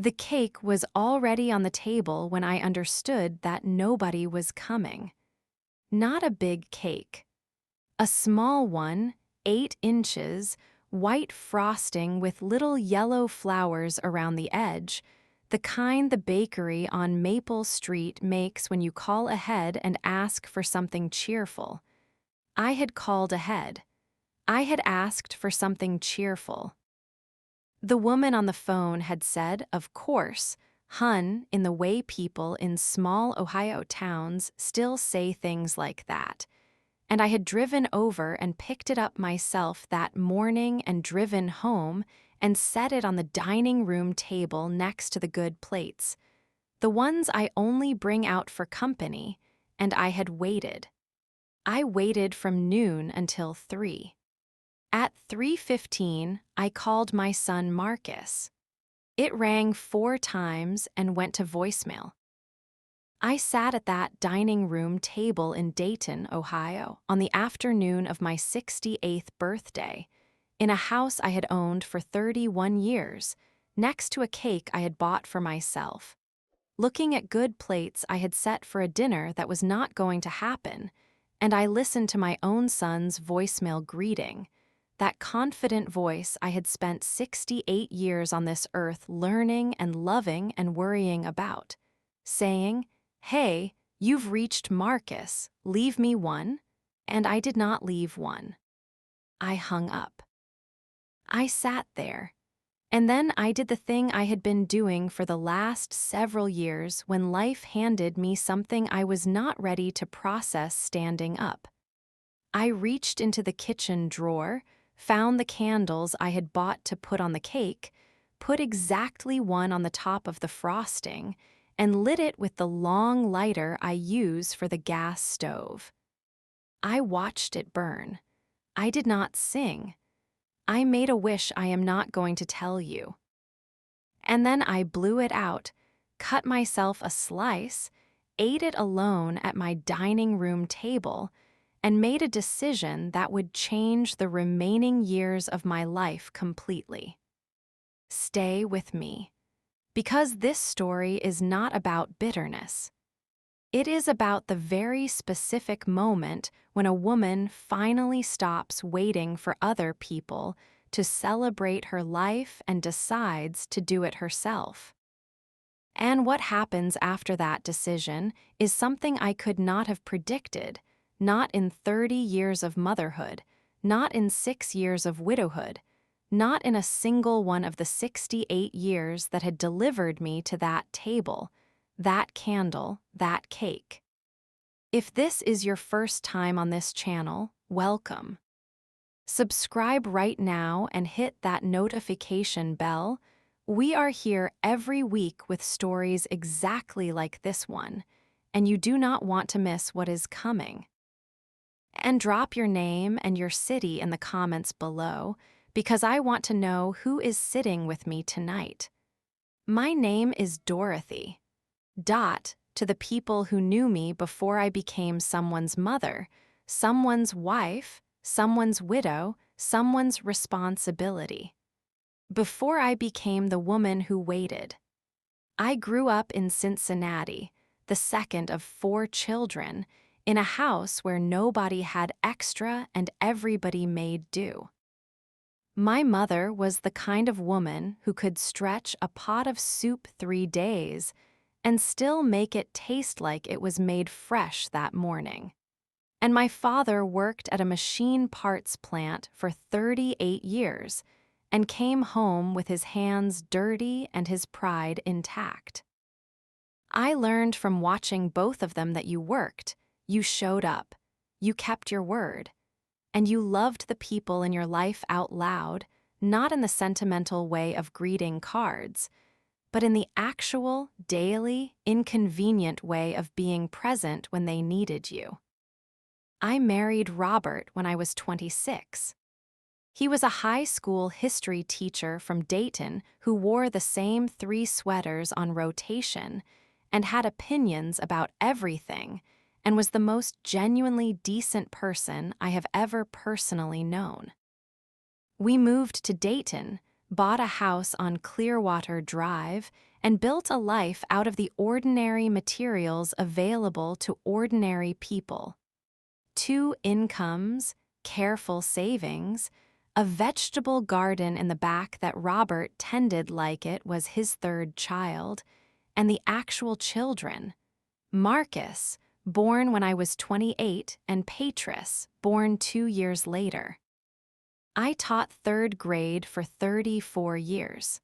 The cake was already on the table when I understood that nobody was coming. Not a big cake. A small one, 8 inches, white frosting with little yellow flowers around the edge, the kind the bakery on Maple Street makes when you call ahead and ask for something cheerful. I had called ahead. I had asked for something cheerful. The woman on the phone had said, of course, hun, in the way people in small Ohio towns still say things like that. And I had driven over and picked it up myself that morning and driven home and set it on the dining room table next to the good plates, the ones I only bring out for company, and I had waited. I waited from noon until 3. At 3:15, I called my son Marcus. It rang 4 times and went to voicemail. I sat at that dining room table in Dayton, Ohio, on the afternoon of my 68th birthday, in a house I had owned for 31 years, next to a cake I had bought for myself, looking at good plates I had set for a dinner that was not going to happen, and I listened to my own son's voicemail greeting, that confident voice I had spent 68 years on this earth learning and loving and worrying about, saying, "Hey, you've reached Marcus, leave me one," and I did not leave one. I hung up. I sat there, and then I did the thing I had been doing for the last several years when life handed me something I was not ready to process standing up. I reached into the kitchen drawer, found the candles I had bought to put on the cake, put exactly one on the top of the frosting, and lit it with the long lighter I use for the gas stove. I watched it burn. I did not sing. I made a wish I am not going to tell you. And then I blew it out, cut myself a slice, ate it alone at my dining room table, and made a decision that would change the remaining years of my life completely. Stay with me. Because this story is not about bitterness. It is about the very specific moment when a woman finally stops waiting for other people to celebrate her life and decides to do it herself. And what happens after that decision is something I could not have predicted, not in 30 years of motherhood, not in 6 years of widowhood, not in a single one of the 68 years that had delivered me to that table, that candle, that cake. If this is your first time on this channel, welcome. Subscribe right now and hit that notification bell. We are here every week with stories exactly like this one, and you do not want to miss what is coming. And drop your name and your city in the comments below, because I want to know who is sitting with me tonight. My name is Dorothy. Dot to the people who knew me before I became someone's mother, someone's wife, someone's widow, someone's responsibility. Before I became the woman who waited. I grew up in Cincinnati, the second of 4 children, in a house where nobody had extra and everybody made do. My mother was the kind of woman who could stretch a pot of soup 3 days and still make it taste like it was made fresh that morning. And my father worked at a machine parts plant for 38 years and came home with his hands dirty and his pride intact. I learned from watching both of them that you worked, you showed up, you kept your word, and you loved the people in your life out loud, not in the sentimental way of greeting cards, but in the actual, daily, inconvenient way of being present when they needed you. I married Robert when I was 26. He was a high school history teacher from Dayton who wore the same 3 sweaters on rotation and had opinions about everything and was the most genuinely decent person I have ever personally known. We moved to Dayton, bought a house on Clearwater Drive, and built a life out of the ordinary materials available to ordinary people. 2 incomes, careful savings, a vegetable garden in the back that Robert tended like it was his third child, and the actual children. Marcus, born when I was 28, and Patris, born 2 years later. I taught 3rd grade for 34 years.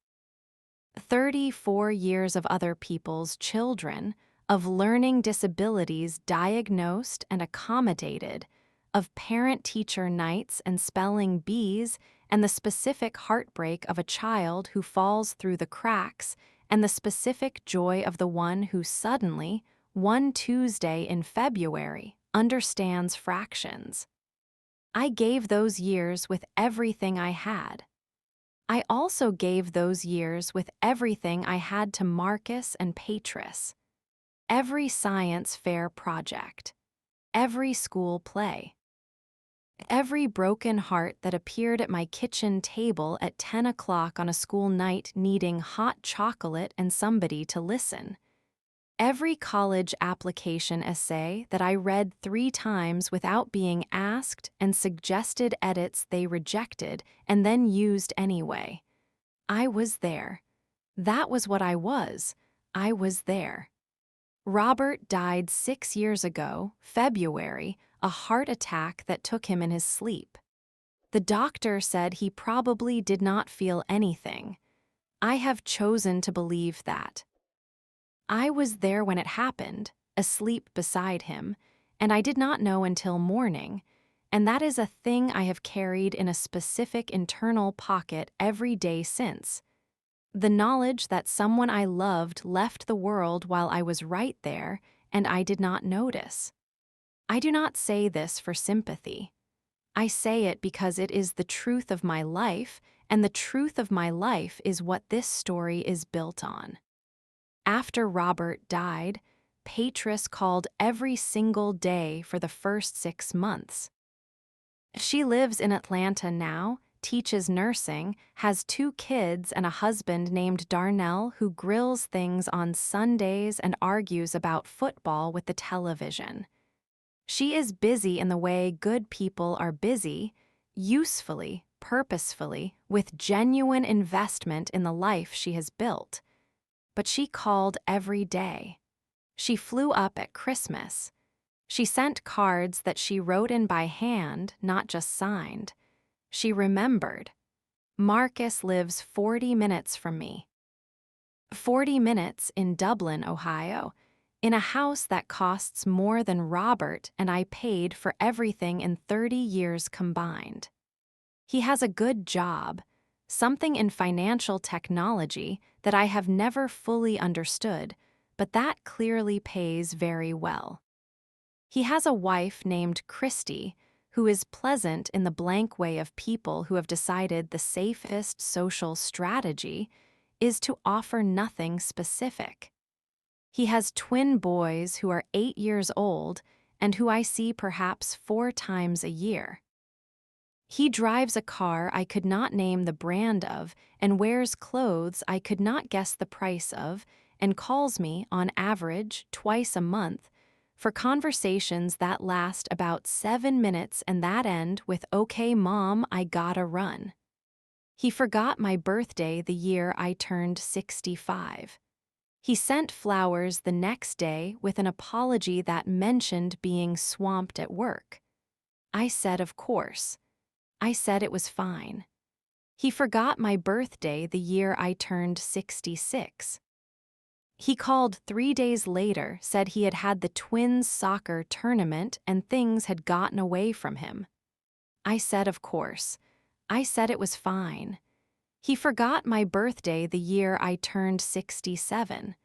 34 years of other people's children, of learning disabilities diagnosed and accommodated, of parent-teacher nights and spelling bees, and the specific heartbreak of a child who falls through the cracks, and the specific joy of the one who suddenly, one Tuesday in February, understands fractions. I gave those years with everything I had. I also gave those years with everything I had to Marcus and Patris. Every science fair project. Every school play. Every broken heart that appeared at my kitchen table at 10 o'clock on a school night needing hot chocolate and somebody to listen. Every college application essay that I read 3 times without being asked and suggested edits they rejected and then used anyway. I was there. That was what I was. I was there. Robert died 6 years ago, February, a heart attack that took him in his sleep. The doctor said he probably did not feel anything. I have chosen to believe that. I was there when it happened, asleep beside him, and I did not know until morning, and that is a thing I have carried in a specific internal pocket every day since. The knowledge that someone I loved left the world while I was right there, and I did not notice. I do not say this for sympathy. I say it because it is the truth of my life, and the truth of my life is what this story is built on. After Robert died, Patris called every single day for the first 6 months. She lives in Atlanta now, teaches nursing, has 2 kids and a husband named Darnell who grills things on Sundays and argues about football with the television. She is busy in the way good people are busy, usefully, purposefully, with genuine investment in the life she has built. But she called every day. She flew up at Christmas. She sent cards that she wrote in by hand, not just signed. She remembered. Marcus lives 40 minutes from me. 40 minutes in Dublin, Ohio, in a house that costs more than Robert and I paid for everything in 30 years combined. He has a good job, something in financial technology that I have never fully understood, but that clearly pays very well. He has a wife named Christy, who is pleasant in the blank way of people who have decided the safest social strategy is to offer nothing specific. He has twin boys who are 8 years old and who I see perhaps 4 times a year. He drives a car I could not name the brand of and wears clothes I could not guess the price of and calls me, on average, twice a month for conversations that last about 7 minutes and that end with "Okay, Mom, I gotta run." He forgot my birthday the year I turned 65. He sent flowers the next day with an apology that mentioned being swamped at work. I said, of course. I said it was fine. He forgot my birthday the year I turned 66. He called 3 days later, said he had had the twins' soccer tournament and things had gotten away from him. I said, of course. I said it was fine. He forgot my birthday the year I turned 67.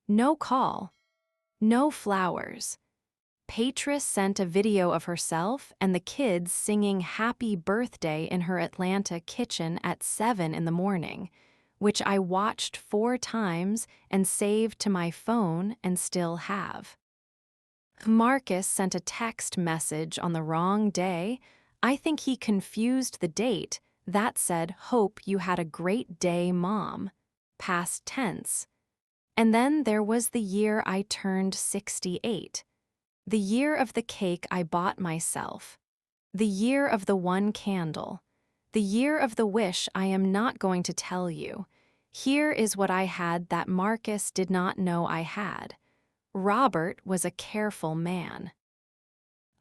No call. No flowers. Patris sent a video of herself and the kids singing Happy Birthday in her Atlanta kitchen at 7 in the morning, which I watched 4 times and saved to my phone and still have. Marcus sent a text message on the wrong day. I think he confused the date. That said, "Hope you had a great day, Mom." Past tense. And then there was the year I turned 68, the year of the cake I bought myself, the year of the one candle, the year of the wish I am not going to tell you. Here is what I had that Marcus did not know I had. Robert was a careful man.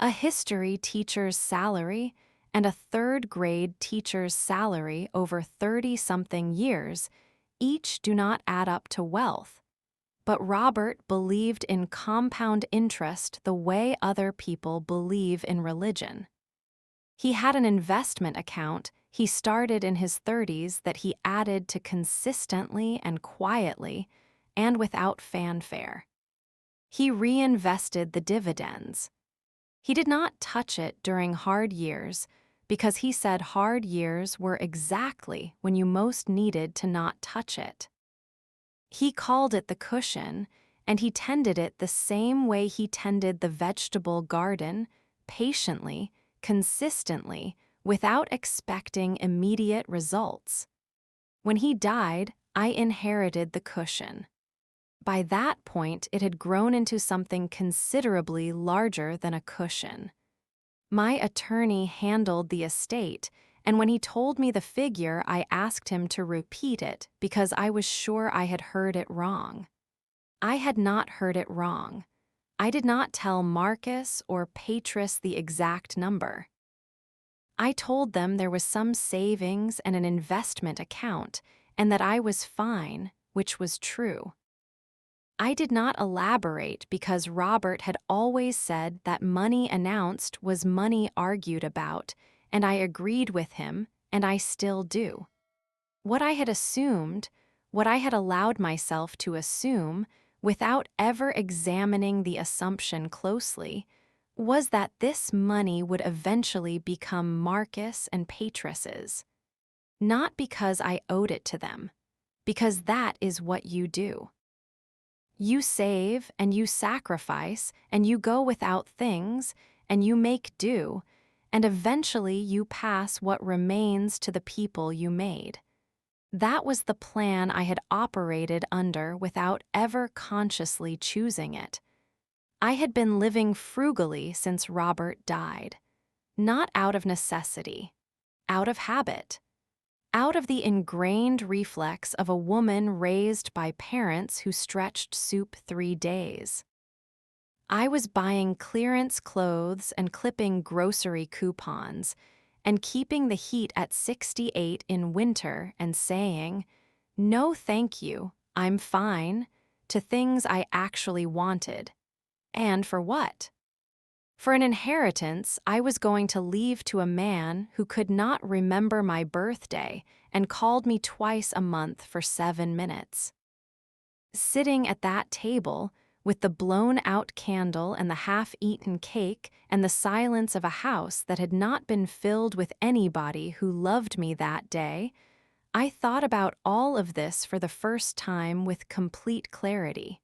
A history teacher's salary and a third-grade teacher's salary over 30-something years each do not add up to wealth. But Robert believed in compound interest the way other people believe in religion. He had an investment account he started in his 30s that he added to consistently and quietly and without fanfare. He reinvested the dividends. He did not touch it during hard years because he said hard years were exactly when you most needed to not touch it. He called it the cushion, and he tended it the same way he tended the vegetable garden, patiently, consistently, without expecting immediate results. When he died, I inherited the cushion. By that point, it had grown into something considerably larger than a cushion. My attorney handled the estate, and when he told me the figure, I asked him to repeat it because I was sure I had heard it wrong. I had not heard it wrong. I did not tell Marcus or Patris the exact number. I told them there was some savings and an investment account, and that I was fine, which was true. I did not elaborate because Robert had always said that money announced was money argued about, and I agreed with him, and I still do. What I had assumed, what I had allowed myself to assume, without ever examining the assumption closely, was that this money would eventually become Marcus and Patris's. Not because I owed it to them, because that is what you do. You save and you sacrifice and you go without things and you make do, and eventually you pass what remains to the people you made. That was the plan I had operated under without ever consciously choosing it. I had been living frugally since Robert died, not out of necessity, out of habit. Out of the ingrained reflex of a woman raised by parents who stretched soup 3 days. I was buying clearance clothes and clipping grocery coupons and keeping the heat at 68 in winter and saying, "No thank you, I'm fine," to things I actually wanted. And for what? For an inheritance I was going to leave to a man who could not remember my birthday and called me twice a month for 7 minutes. Sitting at that table, with the blown-out candle and the half-eaten cake and the silence of a house that had not been filled with anybody who loved me that day, I thought about all of this for the first time with complete clarity.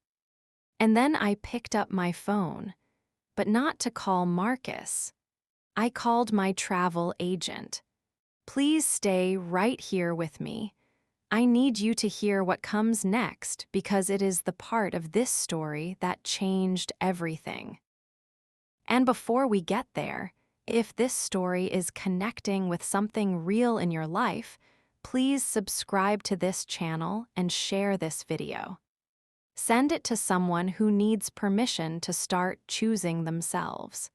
And then I picked up my phone. But not to call Marcus. I called my travel agent. "Please stay right here with me. I need you to hear what comes next because it is the part of this story that changed everything." And before we get there, if this story is connecting with something real in your life, please subscribe to this channel and share this video. Send it to someone who needs permission to start choosing themselves.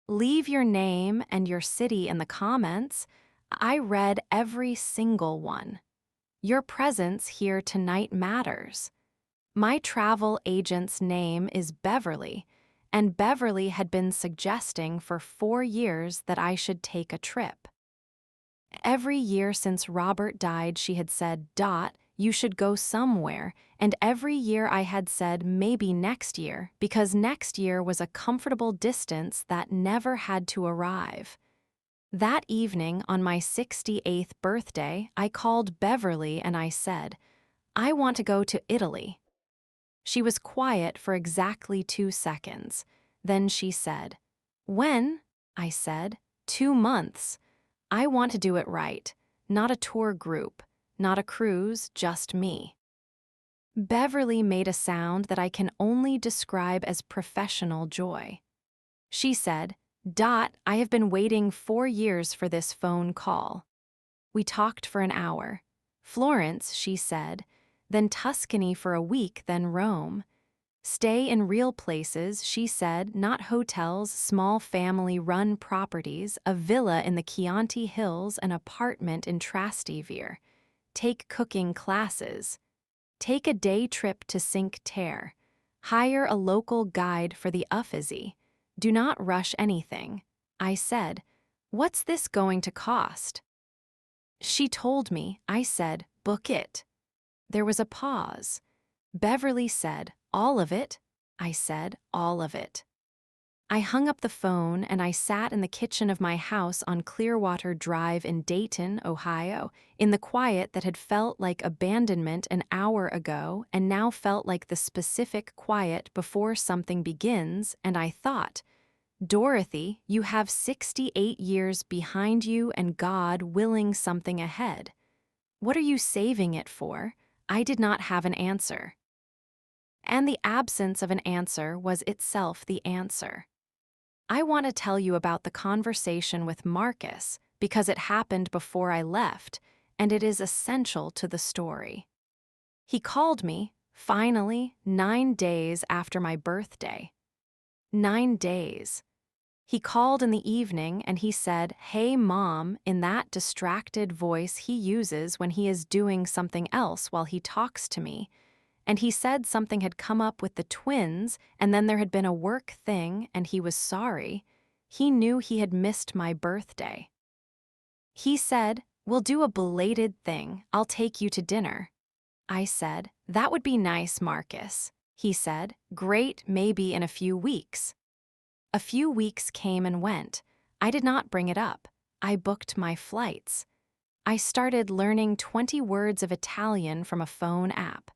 Leave your name and your city in the comments. I read every single one. Your presence here tonight matters. My travel agent's name is Beverly, and Beverly had been suggesting for 4 years that I should take a trip. Every year since Robert died, she had said, "You should go somewhere," and every year I had said maybe next year, because next year was a comfortable distance that never had to arrive. That evening, on my 68th birthday, I called Beverly and I said, "I want to go to Italy." She was quiet for exactly 2 seconds. Then she said, "When?" I said, "2 months. I want to do it right, not a tour group. Not a cruise, just me." Beverly made a sound that I can only describe as professional joy. She said, "Dot, I have been waiting 4 years for this phone call." We talked for an hour. Florence, she said, then Tuscany for a week, then Rome. Stay in real places, she said, not hotels, small family-run properties, a villa in the Chianti Hills, an apartment in Trastevere. Take cooking classes. Take a day trip to Cinque Terre. Hire a local guide for the Uffizi. Do not rush anything. I said, "What's this going to cost?" She told me. I said, "Book it." There was a pause. Beverly said, "All of it?" I said, "All of it." I hung up the phone and I sat in the kitchen of my house on Clearwater Drive in Dayton, Ohio, in the quiet that had felt like abandonment an hour ago and now felt like the specific quiet before something begins, and I thought, "Dorothy, you have 68 years behind you and God willing something ahead. What are you saving it for?" I did not have an answer. And the absence of an answer was itself the answer. I want to tell you about the conversation with Marcus because it happened before I left, and it is essential to the story. He called me, finally, 9 days after my birthday. 9 days. He called in the evening and he said, "Hey, Mom," in that distracted voice he uses when he is doing something else while he talks to me. And he said something had come up with the twins, and then there had been a work thing, and he was sorry. He knew he had missed my birthday. He said, "We'll do a belated thing. I'll take you to dinner." I said, "That would be nice, Marcus." He said, "Great, maybe in a few weeks." A few weeks came and went. I did not bring it up. I booked my flights. I started learning 20 words of Italian from a phone app.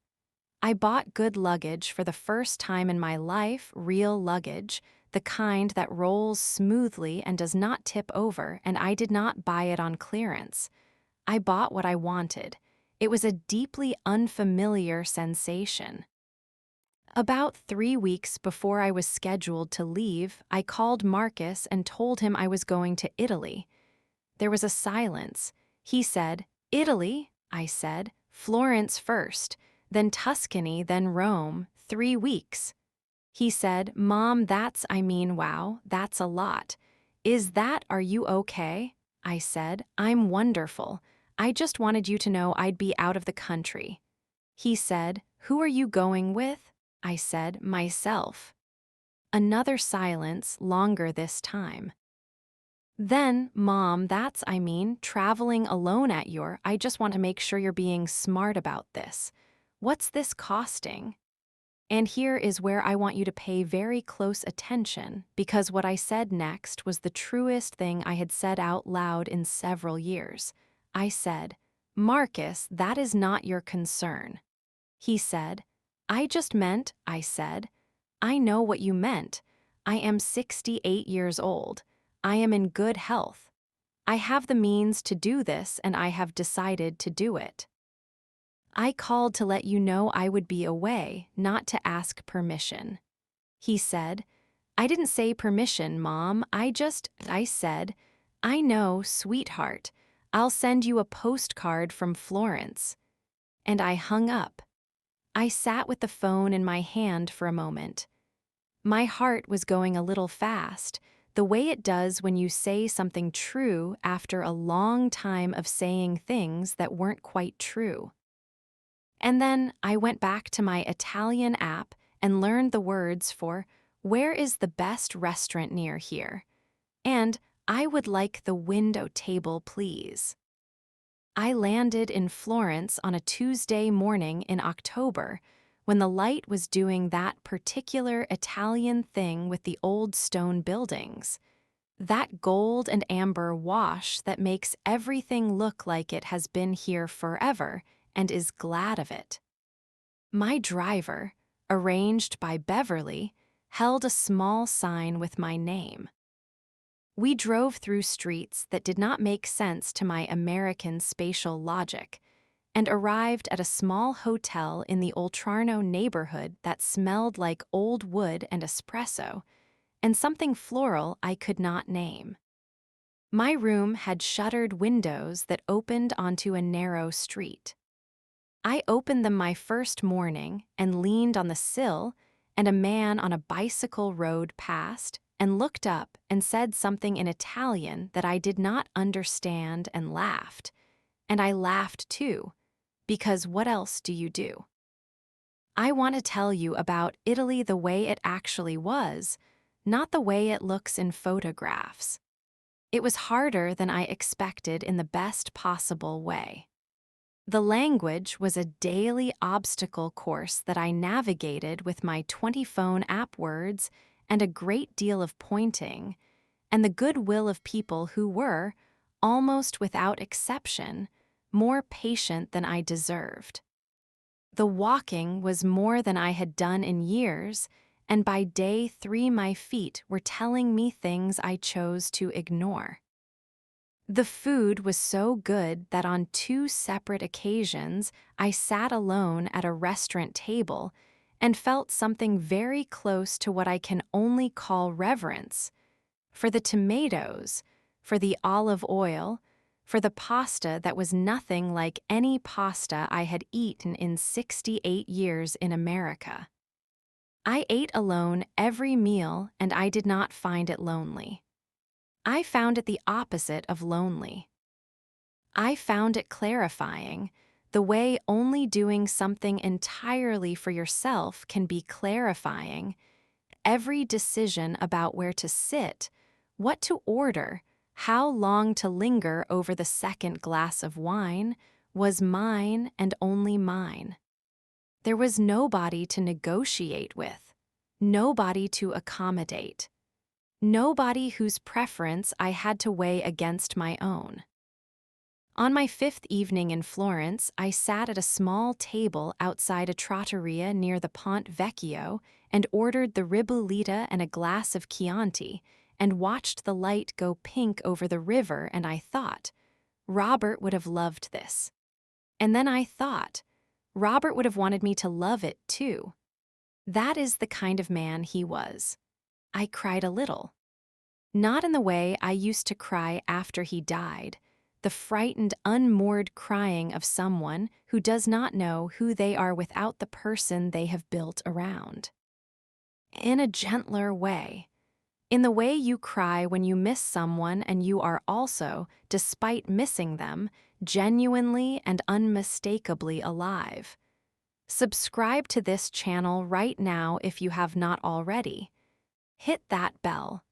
I bought good luggage for the first time in my life, real luggage, the kind that rolls smoothly and does not tip over, and I did not buy it on clearance. I bought what I wanted. It was a deeply unfamiliar sensation. About 3 weeks before I was scheduled to leave, I called Marcus and told him I was going to Italy. There was a silence. He said, "Italy?" I said, "Florence first, then Tuscany, then Rome, 3 weeks." He said, "Mom, wow, that's a lot. Are you okay?" I said, "I'm wonderful. I just wanted you to know I'd be out of the country." He said, "Who are you going with?" I said, "Myself." Another silence, longer this time. Then, "Mom, traveling alone I just want to make sure you're being smart about this. What's this costing?" And here is where I want you to pay very close attention, because what I said next was the truest thing I had said out loud in several years. I said, "Marcus, that is not your concern." He said, "I just meant," I said, "I know what you meant. I am 68 years old. I am in good health. I have the means to do this, and I have decided to do it. I called to let you know I would be away, not to ask permission." He said, "I didn't say permission, Mom. I said, 'I know, sweetheart. I'll send you a postcard from Florence.'" And I hung up. I sat with the phone in my hand for a moment. My heart was going a little fast, the way it does when you say something true after a long time of saying things that weren't quite true. And then I went back to my Italian app and learned the words for "Where is the best restaurant near here?" and "I would like the window table, please." I landed in Florence on a Tuesday morning in October, when the light was doing that particular Italian thing with the old stone buildings. That gold and amber wash that makes everything look like it has been here forever and is glad of it. My driver, arranged by Beverly, held a small sign with my name. We drove through streets that did not make sense to my American spatial logic, and arrived at a small hotel in the Oltrarno neighborhood that smelled like old wood and espresso, and something floral I could not name. My room had shuttered windows that opened onto a narrow street. I opened them my first morning and leaned on the sill, and a man on a bicycle rode past and looked up and said something in Italian that I did not understand and laughed. And I laughed too, because what else do you do? I want to tell you about Italy the way it actually was, not the way it looks in photographs. It was harder than I expected in the best possible way. The language was a daily obstacle course that I navigated with my 20-phone app words and a great deal of pointing, and the goodwill of people who were, almost without exception, more patient than I deserved. The walking was more than I had done in years, and by day 3 my feet were telling me things I chose to ignore. The food was so good that on 2 separate occasions I sat alone at a restaurant table and felt something very close to what I can only call reverence for the tomatoes, for the olive oil, for the pasta that was nothing like any pasta I had eaten in 68 years in America. I ate alone every meal, and I did not find it lonely. I found it the opposite of lonely. I found it clarifying, the way only doing something entirely for yourself can be clarifying. Every decision about where to sit, what to order, how long to linger over the second glass of wine was mine and only mine. There was nobody to negotiate with, nobody to accommodate. Nobody whose preference I had to weigh against my own. On my 5th evening in Florence, I sat at a small table outside a trattoria near the Ponte Vecchio and ordered the ribollita and a glass of Chianti, and watched the light go pink over the river, and I thought, Robert would have loved this. And then I thought, Robert would have wanted me to love it too. That is the kind of man he was. I cried a little. Not in the way I used to cry after he died, the frightened, unmoored crying of someone who does not know who they are without the person they have built around. In a gentler way. In the way you cry when you miss someone and you are also, despite missing them, genuinely and unmistakably alive. Subscribe to this channel right now if you have not already. Hit that bell.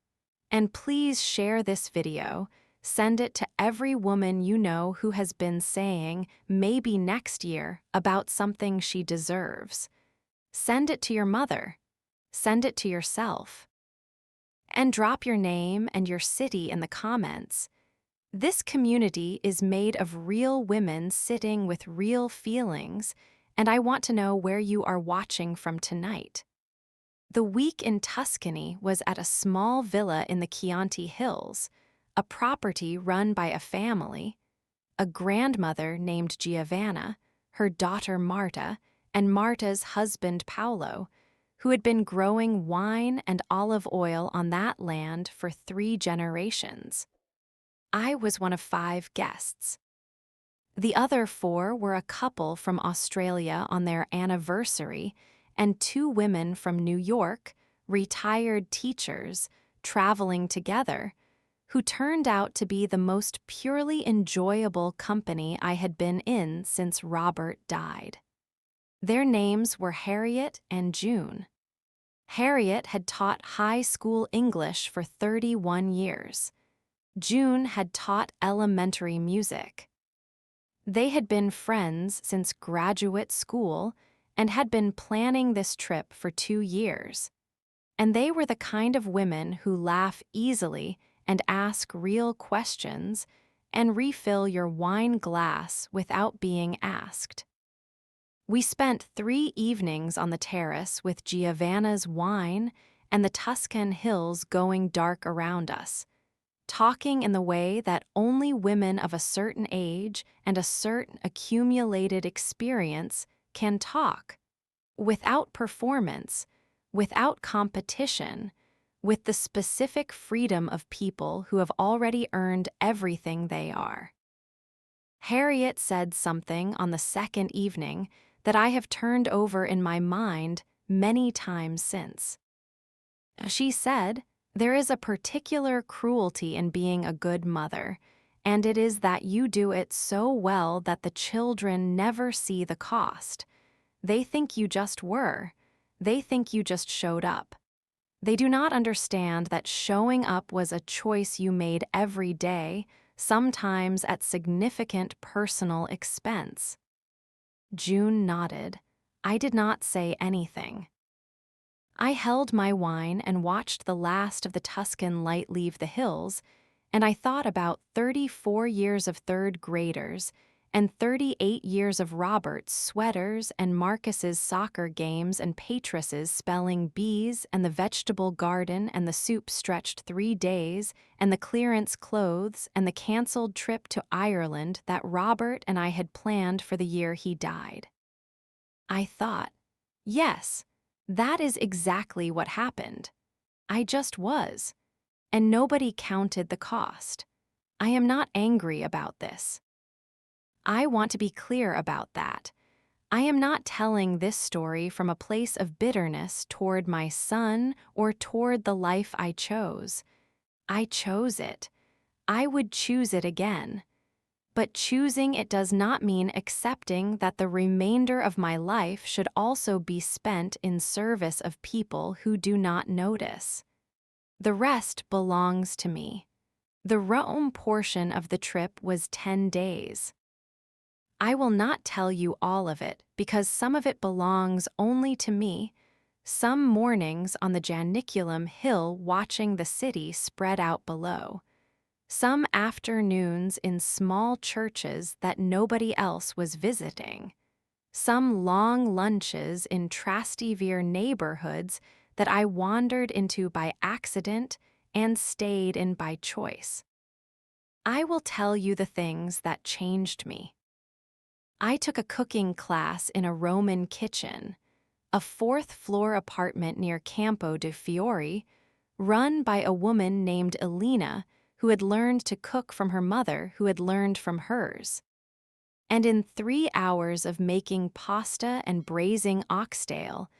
And please share this video. Send it to every woman you know who has been saying, maybe next year, about something she deserves. Send it to your mother. Send it to yourself. And drop your name and your city in the comments. This community is made of real women sitting with real feelings, and I want to know where you are watching from tonight. The week in Tuscany was at a small villa in the Chianti Hills, a property run by a family, a grandmother named Giovanna, her daughter Marta, and Marta's husband Paolo, who had been growing wine and olive oil on that land for 3 generations. I was one of 5 guests. The other 4 were a couple from Australia on their anniversary and 2 women from New York, retired teachers, traveling together, who turned out to be the most purely enjoyable company I had been in since Robert died. Their names were Harriet and June. Harriet had taught high school English for 31 years. June had taught elementary music. They had been friends since graduate school and had been planning this trip for 2 years. And they were the kind of women who laugh easily and ask real questions and refill your wine glass without being asked. We spent 3 evenings on the terrace with Giovanna's wine and the Tuscan hills going dark around us. talking in the way that only women of a certain age and a certain accumulated experience can talk, without performance, without competition, with the specific freedom of people who have already earned everything they are. Harriet said something on the second evening that I have turned over in my mind many times since. She said, "There is a particular cruelty in being a good mother, and it is that you do it so well that the children never see the cost. They think you just were. They think you just showed up. They do not understand that showing up was a choice you made every day, sometimes at significant personal expense." June nodded. I did not say anything. I held my wine and watched the last of the Tuscan light leave the hills, and I thought about 34 years of third graders and 38 years of Robert's sweaters and Marcus's soccer games and Patris's spelling bees and the vegetable garden and the soup stretched 3 days and the clearance clothes and the canceled trip to Ireland that Robert and I had planned for the year he died. I thought, yes, that is exactly what happened. I just was, and nobody counted the cost. I am not angry about this. I want to be clear about that. I am not telling this story from a place of bitterness toward my son or toward the life I chose. I chose it. I would choose it again. But choosing it does not mean accepting that the remainder of my life should also be spent in service of people who do not notice. The rest belongs to me. The Rome portion of the trip was 10 days. I will not tell you all of it because some of it belongs only to me. Some mornings on the Janiculum Hill watching the city spread out below. Some afternoons in small churches that nobody else was visiting. Some long lunches in Trastevere neighborhoods that I wandered into by accident and stayed in by choice. I will tell you the things that changed me. I took a cooking class in a Roman kitchen, a fourth-floor apartment near Campo de Fiori, run by a woman named Elena who had learned to cook from her mother who had learned from hers. And in 3 hours of making pasta and braising oxtail,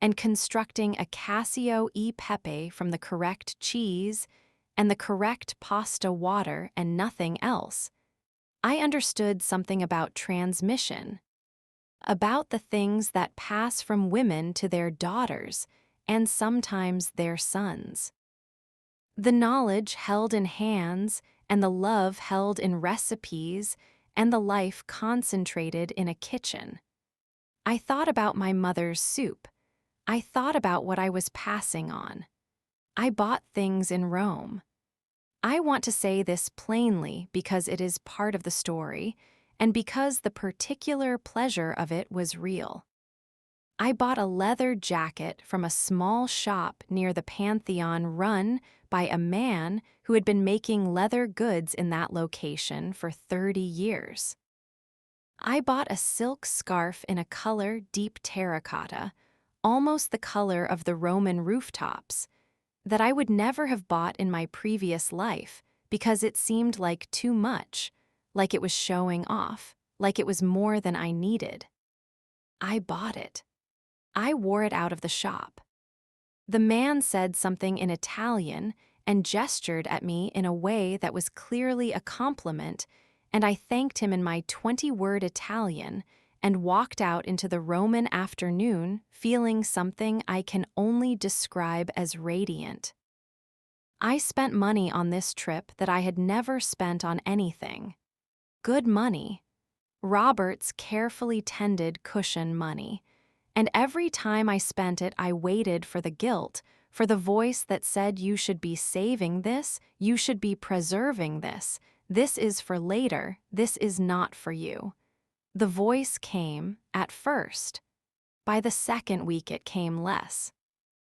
and constructing a Casio e pepe from the correct cheese and the correct pasta water and nothing else, I understood something about transmission, about the things that pass from women to their daughters and sometimes their sons. The knowledge held in hands and the love held in recipes and the life concentrated in a kitchen. I thought about my mother's soup. I thought about what I was passing on. I bought things in Rome. I want to say this plainly because it is part of the story and because the particular pleasure of it was real. I bought a leather jacket from a small shop near the Pantheon run by a man who had been making leather goods in that location for 30 years. I bought a silk scarf in a color deep terracotta, almost the color of the Roman rooftops, that I would never have bought in my previous life because it seemed like too much, like it was showing off, like it was more than I needed. I bought it. I wore it out of the shop. The man said something in Italian and gestured at me in a way that was clearly a compliment, and I thanked him in my 20-word Italian and walked out into the Roman afternoon feeling something I can only describe as radiant. I spent money on this trip that I had never spent on anything. Good money. Robert's carefully tended cushion money. And every time I spent it, I waited for the guilt, for the voice that said you should be saving this, you should be preserving this is for later, this is not for you. The voice came, at first. By the second week it came less.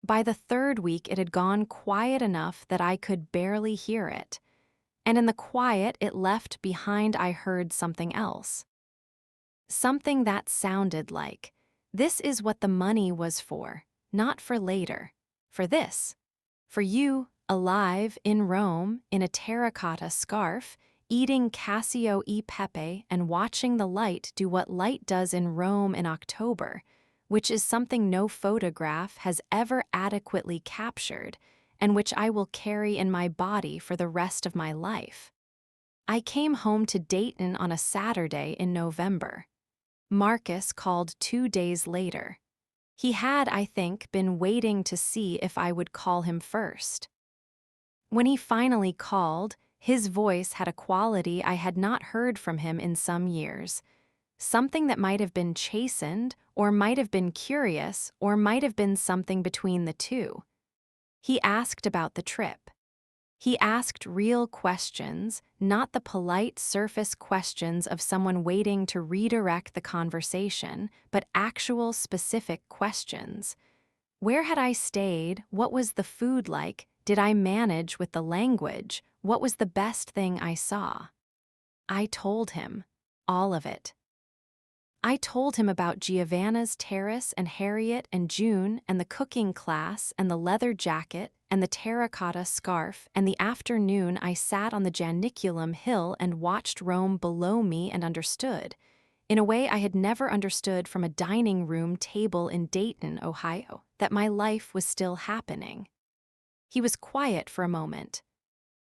By the third week it had gone quiet enough that I could barely hear it. and in the quiet it left behind I heard something else. Something that sounded like, "This is what the money was for, not for later. For this. For you, alive in Rome, in a terracotta scarf, eating Cassio e pepe and watching the light do what light does in Rome in October, which is something no photograph has ever adequately captured, and which I will carry in my body for the rest of my life." I came home to Dayton on a Saturday in November. Marcus called 2 days later. He had, I think, been waiting to see if I would call him first. When he finally called, his voice had a quality I had not heard from him in some years. Something that might have been chastened, or might have been curious, or might have been something between the two. He asked about the trip. He asked real questions, not the polite surface questions of someone waiting to redirect the conversation, but actual specific questions. Where had I stayed? What was the food like? Did I manage with the language? What was the best thing I saw? I told him. All of it. I told him about Giovanna's terrace and Harriet and June and the cooking class and the leather jacket and the terracotta scarf and the afternoon I sat on the Janiculum hill and watched Rome below me and understood, in a way I had never understood from a dining room table in Dayton, Ohio, that my life was still happening. He was quiet for a moment.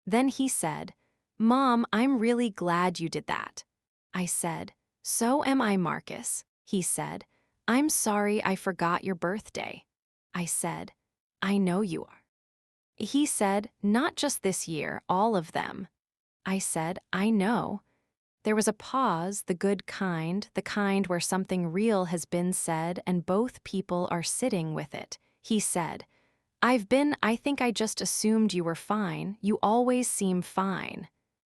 Then he said, "Mom, I'm really glad you did that." I said, "So am I, Marcus," he said. "I'm sorry I forgot your birthday." I said, "I know you are." He said, "Not just this year, all of them." I said, "I know." There was a pause, the kind where something real has been said and both people are sitting with it. He said, I think I just assumed you were fine. You always seem fine."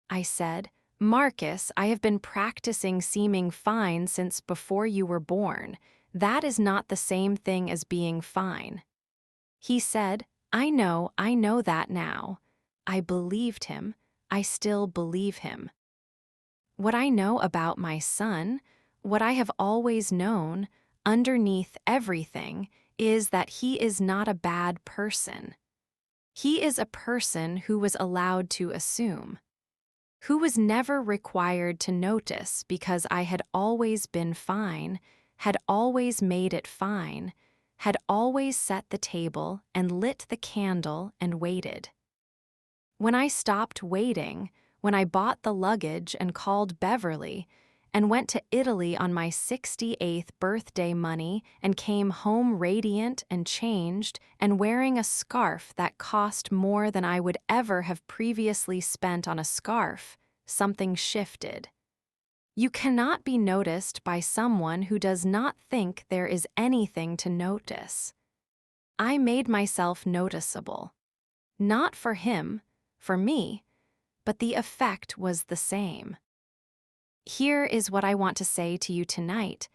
I said, "Marcus, I have been practicing seeming fine since before you were born. That is not the same thing as being fine." He said, I know that now." I believed him. I still believe him. What I know about my son, what I have always known, underneath everything, is that he is not a bad person. He is a person who was allowed to assume, who was never required to notice because I had always been fine, had always made it fine, had always set the table and lit the candle and waited. When I stopped waiting, when I bought the luggage and called Beverly, and went to Italy on my 68th birthday money and came home radiant and changed and wearing a scarf that cost more than I would ever have previously spent on a scarf, something shifted. You cannot be noticed by someone who does not think there is anything to notice. I made myself noticeable. Not for him, for me, but the effect was the same. Here is what I want to say to you tonight,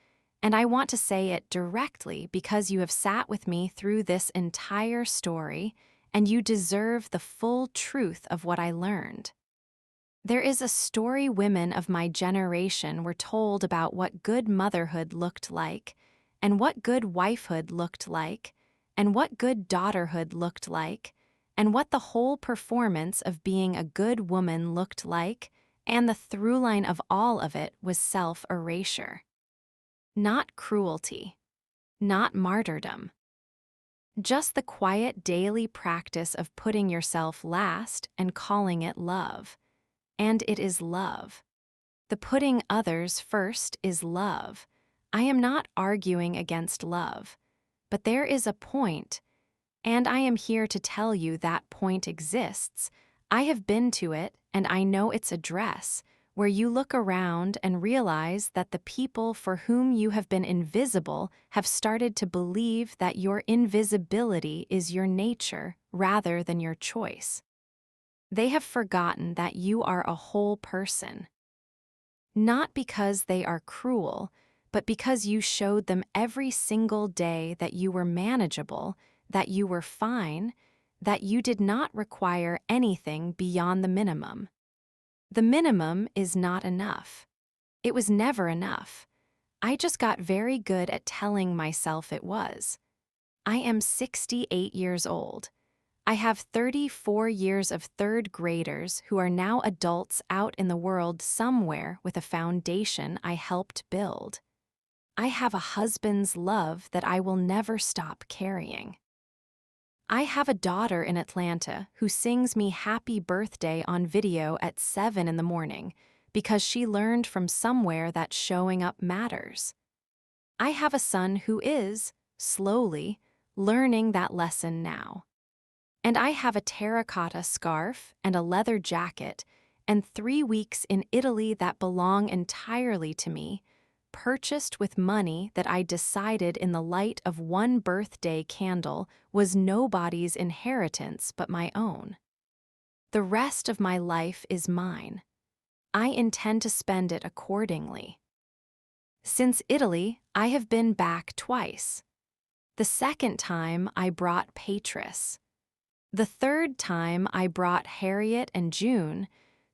and I want to say it directly because you have sat with me through this entire story, and you deserve the full truth of what I learned. There is a story women of my generation were told about what good motherhood looked like, and what good wifehood looked like, and what good daughterhood looked like, and what the whole performance of being a good woman looked like, and the through line of all of it was self-erasure. Not cruelty. Not martyrdom. Just the quiet daily practice of putting yourself last and calling it love. And it is love. The putting others first is love. I am not arguing against love. But there is a point, and I am here to tell you that point exists. I have been to it, and I know its address, where you look around and realize that the people for whom you have been invisible have started to believe that your invisibility is your nature rather than your choice. They have forgotten that you are a whole person. Not because they are cruel, but because you showed them every single day that you were manageable, that you were fine, that you did not require anything beyond the minimum. The minimum is not enough. It was never enough. I just got very good at telling myself it was. I am 68 years old. I have 34 years of third graders who are now adults out in the world somewhere with a foundation I helped build. I have a husband's love that I will never stop carrying. I have a daughter in Atlanta who sings me happy birthday on video at 7 in the morning because she learned from somewhere that showing up matters. I have a son who is, slowly, learning that lesson now. And I have a terracotta scarf and a leather jacket and 3 weeks in Italy that belong entirely to me, purchased with money that I decided in the light of one birthday candle was nobody's inheritance but my own. The rest of my life is mine. I intend to spend it accordingly. Since Italy, I have been back twice. The second time I brought Patris. The third time I brought Harriet and June,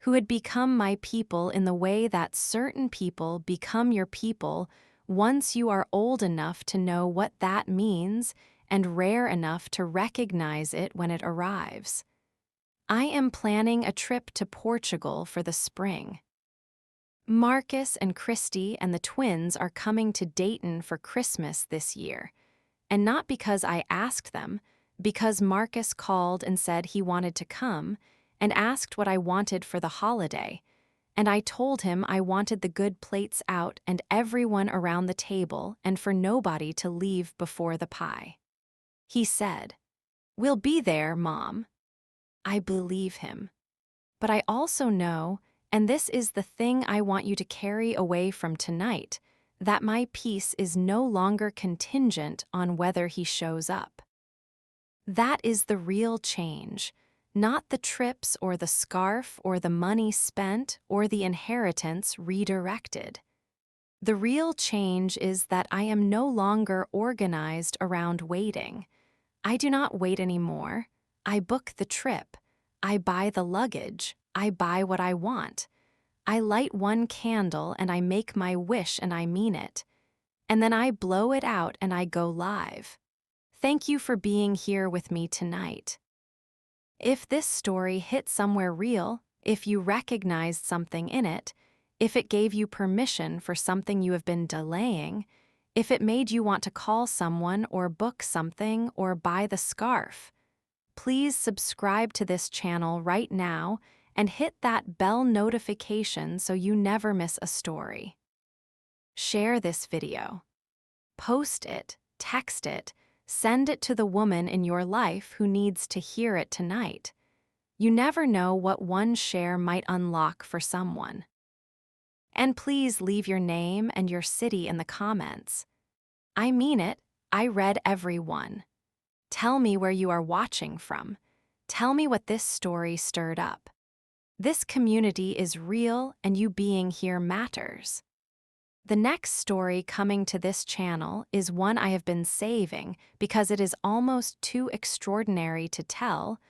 who had become my people in the way that certain people become your people once you are old enough to know what that means and rare enough to recognize it when it arrives. I am planning a trip to Portugal for the spring. Marcus and Christy and the twins are coming to Dayton for Christmas this year, and not because I asked them, because Marcus called and said he wanted to come and asked what I wanted for the holiday, and I told him I wanted the good plates out and everyone around the table and for nobody to leave before the pie. He said, "We'll be there, Mom." I believe him. But I also know, and this is the thing I want you to carry away from tonight, that my peace is no longer contingent on whether he shows up. That is the real change, not the trips or the scarf or the money spent or the inheritance redirected. The real change is that I am no longer organized around waiting. I do not wait anymore. I book the trip. I buy the luggage. I buy what I want. I light one candle and I make my wish and I mean it. And then I blow it out and I go live. Thank you for being here with me tonight. If this story hit somewhere real, if you recognized something in it, if it gave you permission for something you have been delaying, if it made you want to call someone or book something or buy the scarf, please subscribe to this channel right now and hit that bell notification so you never miss a story. Share this video. Post it, text it, send it to the woman in your life who needs to hear it tonight. You never know what one share might unlock for someone. And please leave your name and your city in the comments. I mean it, I read every one. Tell me where you are watching from. Tell me what this story stirred up. This community is real and you being here matters. The next story coming to this channel is one I have been saving because it is almost too extraordinary to tell.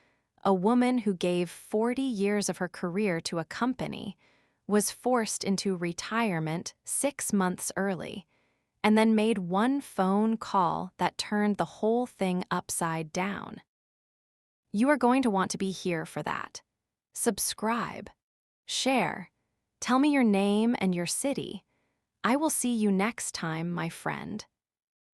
A woman who gave 40 years of her career to a company was forced into retirement 6 months early, and then made one phone call that turned the whole thing upside down. You are going to want to be here for that. Subscribe. Share. Tell me your name and your city. I will see you next time, my friend.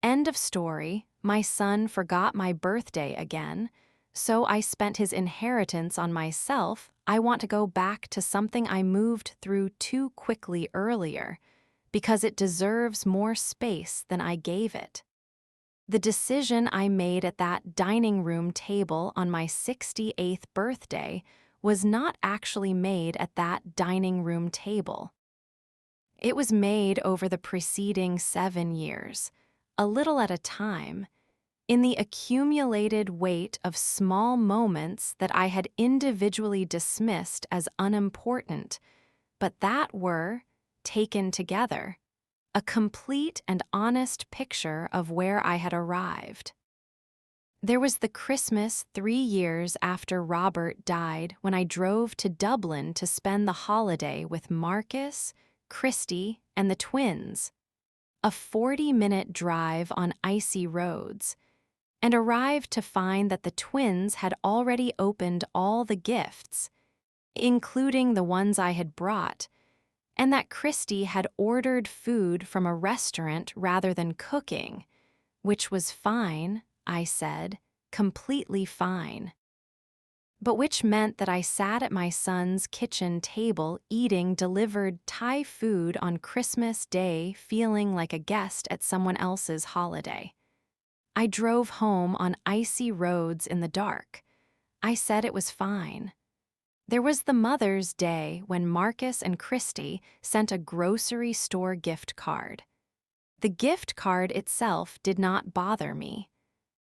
End of story. My son forgot my birthday again, so I spent his inheritance on myself. I want to go back to something I moved through too quickly earlier, because it deserves more space than I gave it. The decision I made at that dining room table on my 68th birthday was not actually made at that dining room table. It was made over the preceding 7 years, a little at a time, in the accumulated weight of small moments that I had individually dismissed as unimportant, but that were, taken together, a complete and honest picture of where I had arrived. There was the Christmas 3 years after Robert died when I drove to Dublin to spend the holiday with Marcus, Christy, and the twins. A 40-minute drive on icy roads, and arrived to find that the twins had already opened all the gifts, including the ones I had brought, and that Christy had ordered food from a restaurant rather than cooking, which was fine, I said, completely fine. But which meant that I sat at my son's kitchen table eating delivered Thai food on Christmas Day, feeling like a guest at someone else's holiday. I drove home on icy roads in the dark. I said it was fine. There was the Mother's Day when Marcus and Christy sent a grocery store gift card. The gift card itself did not bother me.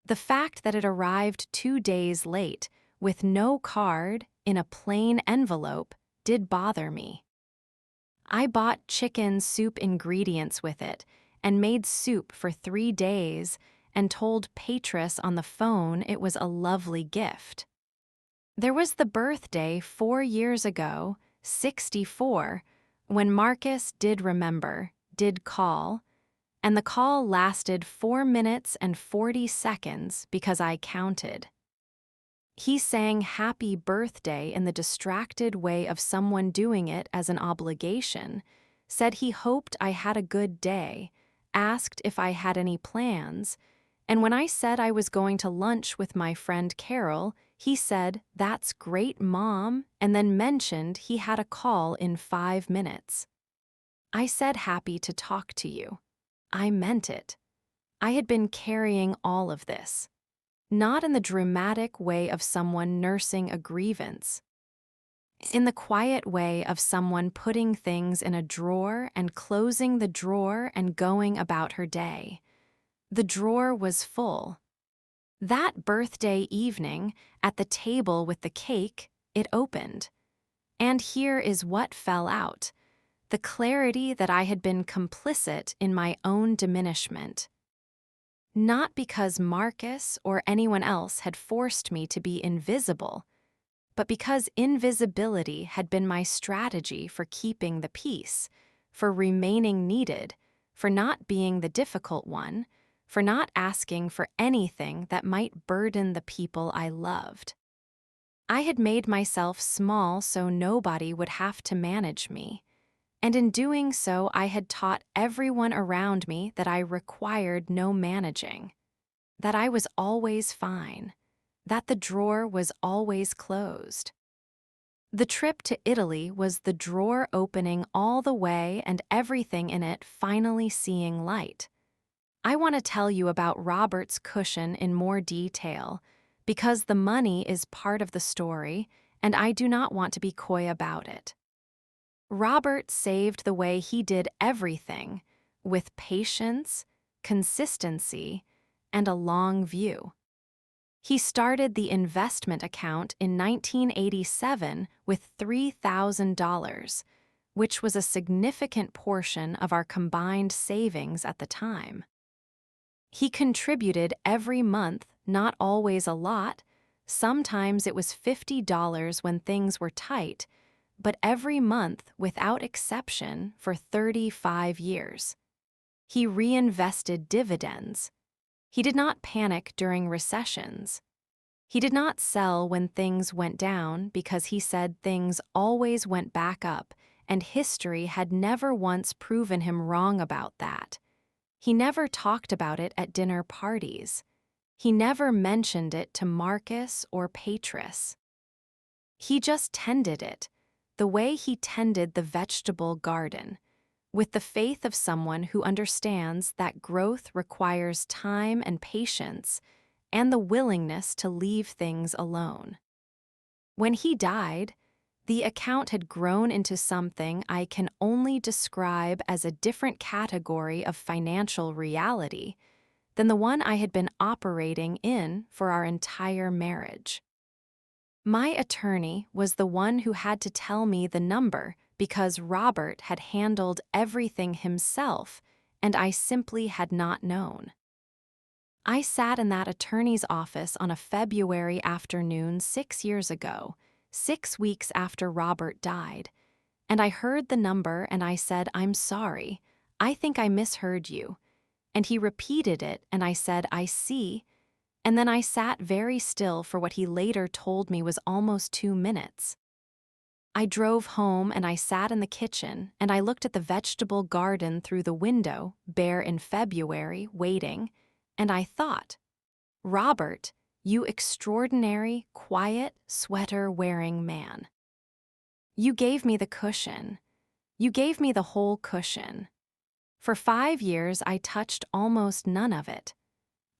The fact that it arrived 2 days late, with no card, in a plain envelope, did bother me. I bought chicken soup ingredients with it and made soup for 3 days and told Patris on the phone it was a lovely gift. There was the birthday 4 years ago, 64, when Marcus did remember, did call, and the call lasted 4 minutes and 40 seconds because I counted. He sang happy birthday in the distracted way of someone doing it as an obligation, said he hoped I had a good day, asked if I had any plans, and when I said I was going to lunch with my friend Carol, he said, "That's great, Mom," and then mentioned he had a call in 5 minutes. I said happy to talk to you. I meant it. I had been carrying all of this, not in the dramatic way of someone nursing a grievance, in the quiet way of someone putting things in a drawer and closing the drawer and going about her day. The drawer was full. That birthday evening, at the table with the cake, it opened. And here is what fell out: the clarity that I had been complicit in my own diminishment. Not because Marcus or anyone else had forced me to be invisible, but because invisibility had been my strategy for keeping the peace, for remaining needed, for not being the difficult one, for not asking for anything that might burden the people I loved. I had made myself small so nobody would have to manage me, and in doing so I had taught everyone around me that I required no managing, that I was always fine, that the drawer was always closed. The trip to Italy was the drawer opening all the way and everything in it finally seeing light. I want to tell you about Robert's cushion in more detail, because the money is part of the story, and I do not want to be coy about it. Robert saved the way he did everything, with patience, consistency, and a long view. He started the investment account in 1987 with $3,000, which was a significant portion of our combined savings at the time. He contributed every month, not always a lot. Sometimes it was $50 when things were tight, but every month without exception for 35 years. He reinvested dividends. He did not panic during recessions. He did not sell when things went down because he said things always went back up, and history had never once proven him wrong about that. He never talked about it at dinner parties. He never mentioned it to Marcus or Patris. He just tended it, the way he tended the vegetable garden, with the faith of someone who understands that growth requires time and patience and the willingness to leave things alone. When he died, the account had grown into something I can only describe as a different category of financial reality than the one I had been operating in for our entire marriage. My attorney was the one who had to tell me the number because Robert had handled everything himself and I simply had not known. I sat in that attorney's office on a February afternoon 6 years ago, 6 weeks after Robert died, and I heard the number and I said, "I'm sorry. I think I misheard you." And he repeated it and I said, "I see." And then I sat very still for what he later told me was almost 2 minutes. I drove home and I sat in the kitchen and I looked at the vegetable garden through the window, bare in February, waiting, and I thought, "Robert, you extraordinary, quiet, sweater-wearing man. You gave me the cushion. You gave me the whole cushion. For 5 years I touched almost none of it.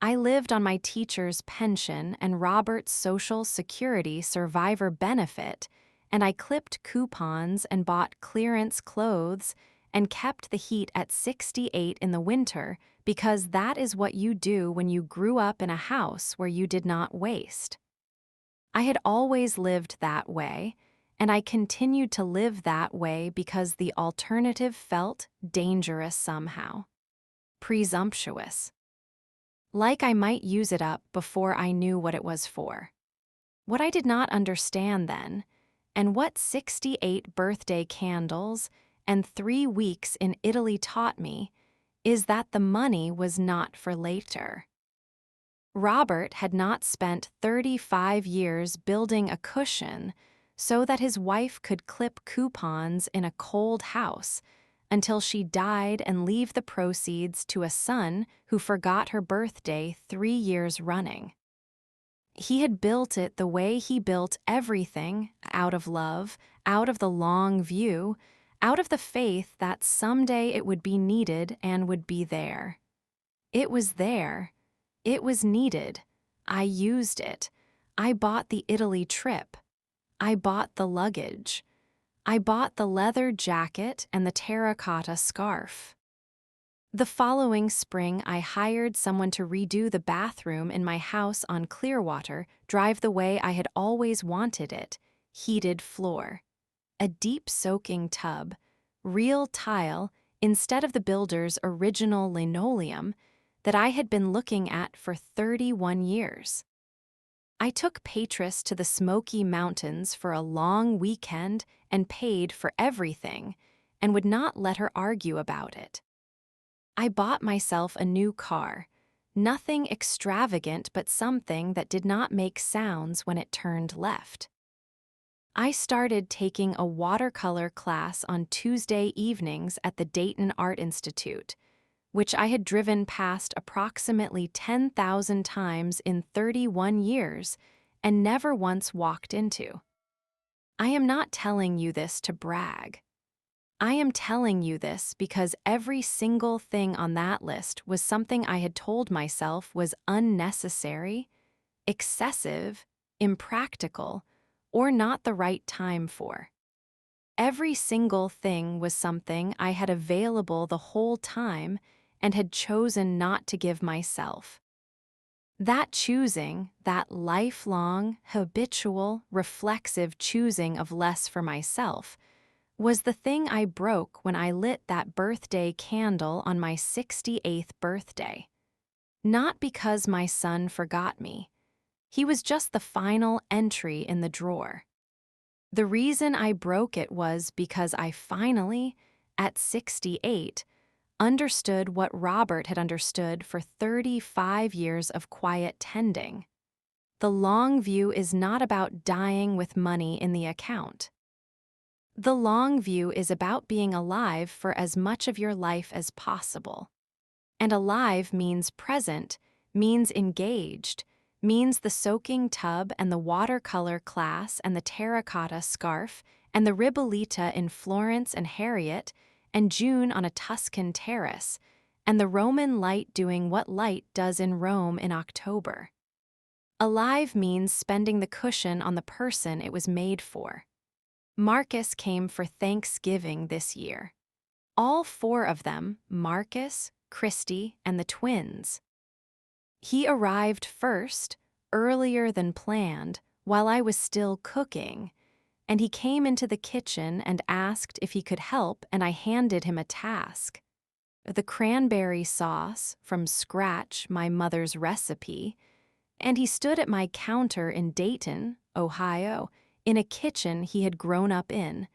I lived on my teacher's pension and Robert's Social Security survivor benefit, and I clipped coupons and bought clearance clothes and kept the heat at 68 in the winter because that is what you do when you grew up in a house where you did not waste. I had always lived that way, and I continued to live that way because the alternative felt dangerous somehow, presumptuous. Like I might use it up before I knew what it was for. What I did not understand then, and what 68 birthday candles and 3 weeks in Italy taught me, is that the money was not for later. Robert had not spent 35 years building a cushion so that his wife could clip coupons in a cold house until she died and leave the proceeds to a son who forgot her birthday 3 years running. He had built it the way he built everything, out of love, out of the long view, out of the faith that someday it would be needed and would be there. It was there. It was needed. I used it. I bought the Italy trip. I bought the luggage. I bought the leather jacket and the terracotta scarf. The following spring, I hired someone to redo the bathroom in my house on Clearwater Drive the way I had always wanted it, heated floor. A deep soaking tub, real tile instead of the builder's original linoleum that I had been looking at for 31 years. I took Patris to the Smoky Mountains for a long weekend and paid for everything, and would not let her argue about it. I bought myself a new car, nothing extravagant but something that did not make sounds when it turned left. I started taking a watercolor class on Tuesday evenings at the Dayton Art Institute, which I had driven past approximately 10,000 times in 31 years and never once walked into. I am not telling you this to brag. I am telling you this because every single thing on that list was something I had told myself was unnecessary, excessive, impractical, or not the right time for. Every single thing was something I had available the whole time and had chosen not to give myself. That choosing, that lifelong, habitual, reflexive choosing of less for myself, was the thing I broke when I lit that birthday candle on my 68th birthday. Not because my son forgot me. He was just the final entry in the drawer. The reason I broke it was because I finally, at 68, understood what Robert had understood for 35 years of quiet tending. The long view is not about dying with money in the account. The long view is about being alive for as much of your life as possible. And alive means present, means engaged, means the soaking tub and the watercolor class and the terracotta scarf and the ribollita in Florence and Harriet and June on a Tuscan terrace and the Roman light doing what light does in Rome in October. Alive means spending the cushion on the person it was made for. Marcus came for Thanksgiving this year. All four of them, Marcus, Christy, and the twins. He arrived first, earlier than planned, while I was still cooking, and he came into the kitchen and asked if he could help, and I handed him a task. the cranberry sauce from scratch, my mother's recipe, and he stood at my counter in Dayton, Ohio, in a kitchen he had grown up in,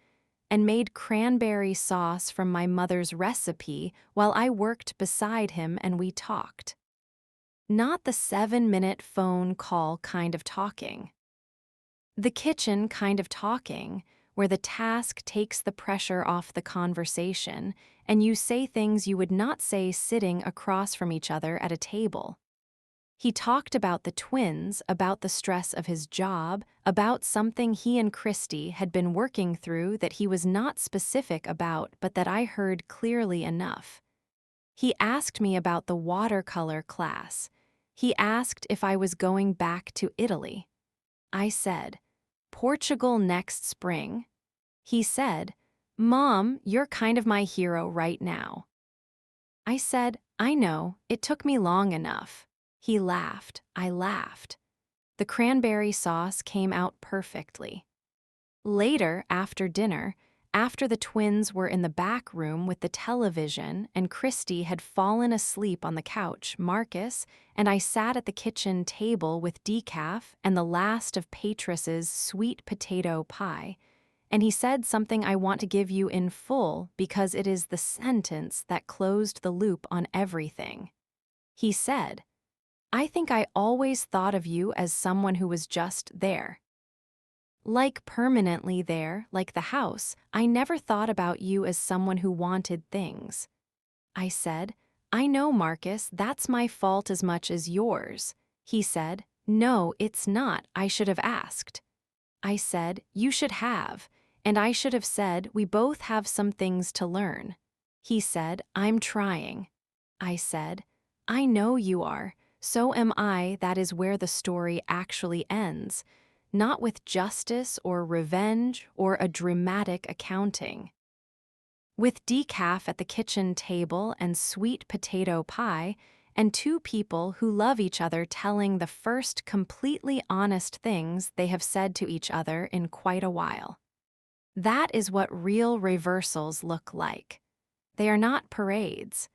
and made cranberry sauce from my mother's recipe while I worked beside him and we talked. Not the 7-minute phone call kind of talking. The kitchen kind of talking, where the task takes the pressure off the conversation and you say things you would not say sitting across from each other at a table. He talked about the twins, about the stress of his job, about something he and Christy had been working through that he was not specific about but that I heard clearly enough. He asked me about the watercolor class. He asked if I was going back to Italy. I said, Portugal next spring. He said, Mom, you're kind of my hero right now. I said, I know, it took me long enough. He laughed. I laughed. The cranberry sauce came out perfectly. Later, after dinner, after the twins were in the back room with the television and Christy had fallen asleep on the couch, Marcus and I sat at the kitchen table with decaf and the last of Petrus's sweet potato pie, and he said something I want to give you in full because it is the sentence that closed the loop on everything. He said, I think I always thought of you as someone who was just there. Like permanently there, like the house, I never thought about you as someone who wanted things. I said, I know, Marcus, that's my fault as much as yours. He said, No, it's not, I should have asked. I said, You should have, and I should have said, We both have some things to learn. He said, I'm trying. I said, I know you are. So am I. That is where the story actually ends, not with justice or revenge or a dramatic accounting. With decaf at the kitchen table and sweet potato pie, and two people who love each other telling the first completely honest things they have said to each other in quite a while. That is what real reversals look like. They are not parades.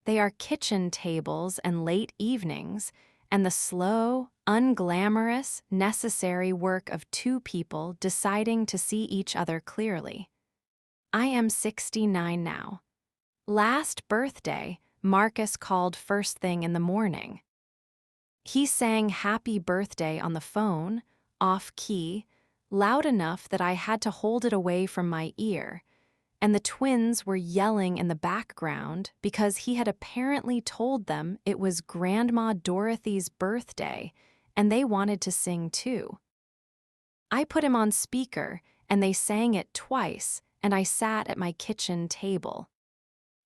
They are kitchen tables and late evenings, and the slow, unglamorous, necessary work of two people deciding to see each other clearly. I am 69 now. Last birthday, Marcus called first thing in the morning. He sang happy birthday on the phone, off-key, loud enough that I had to hold it away from my ear, and the twins were yelling in the background because he had apparently told them it was Grandma Dorothy's birthday and they wanted to sing too. I put him on speaker and they sang it twice and I sat at my kitchen table.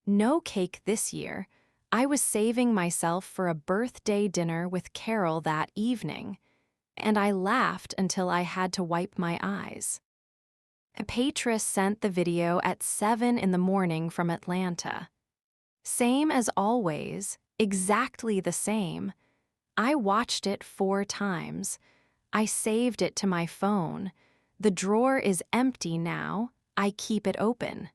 No cake this year. I was saving myself for a birthday dinner with Carol that evening, and I laughed until I had to wipe my eyes. Petrus sent the video at 7 in the morning from Atlanta. Same as always, exactly the same. I watched it 4 times. I saved it to my phone. The drawer is empty now. I keep it open.